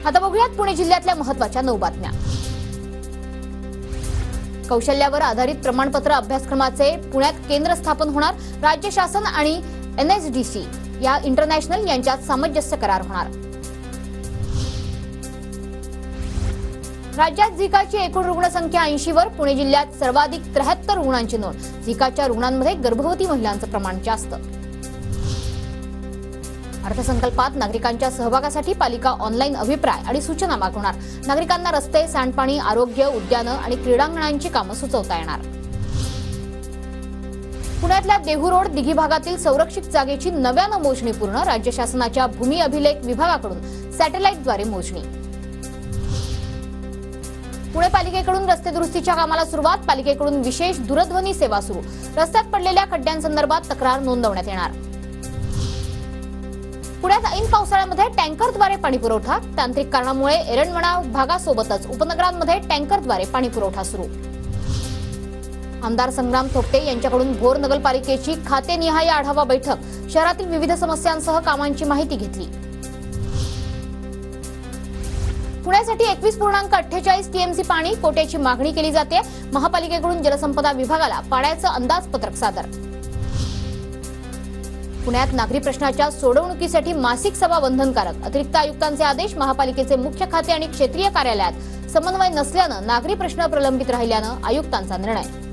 आता बघूयात पुणे जिल्ह्यातल्या महत्त्वाच्या 9 बातम्या। कौशल्यावर आधारित प्रमाणपत्र अभ्यासक्रमाचे पुण्यात केंद्र स्थापन होणार। राज्य शासन आणि NSDC या इंटरनॅशनल यांच्यात सामंजस्य करार होणार। राज्यात झिकाची एकूण रुग्णसंख्या 80 वर। पुणे जिल्ह्यात सर्वाधिक 73 रुग्णांची नोंद। झिकाच्या रुग्णांमध्ये गर्भवती महिलांचं प्रमाण जास्त। अर्थसंकल्पात नागरिकांच्या सहभागासाठी पालिका ऑनलाईन अभिप्राय आणि सूचना मागवणार। नागरिकांना रस्ते, सांडपाणी, आरोग्य, उद्यानं आणि क्रीडांगणांची कामं सुचवता येणार। पुण्यातल्या देहू रोड दिघी भागातील संरक्षित जागेची नव्यानं मोजणी पूर्ण। राज्य शासनाच्या भूमी अभिलेख विभागाकडून सॅटेलाईटद्वारे मोजणी। पुणे पालिकेकडून रस्ते दुरुस्तीच्या कामाला सुरुवात। पालिकेकडून विशेष दूरध्वनी सेवा सुरू। रस्त्यात पडलेल्या खड्ड्यांसंदर्भात तक्रार नोंदवण्यात येणार। पुण्यात ऐन पावसाळ्यामध्ये टँकरद्वारे पाणी पुरवठा। तांत्रिक कारणामुळे एरंडवणा भागासोबतच उपनगरांमध्ये टँकरद्वारे पाणी पुरवठा सुरू। आमदार संग्राम थोपटे यांच्याकडून भोर नगरपालिकेची खातेनिहाय आढावा बैठक। शहरातील विविध समस्यांसह कामांची माहिती घेतली। पुण्यासाठी 21.48 TMC पाणी कोट्याची मागणी केली जाते। महापालिकेकडून जलसंपदा विभागाला पाण्याचं अंदाजपत्रक सादर। पुण्यात नागरी प्रश्नाच्या सोडवणुकीसाठी मासिक सभा बंधनकारक। अतिरिक्त आयुक्तांचे आदेश। महापालिकेचे मुख्य खाते आणि क्षेत्रीय कार्यालयात समन्वय नसल्यानं नागरी प्रश्न प्रलंबित राहिल्यानं आयुक्तांचा निर्णय।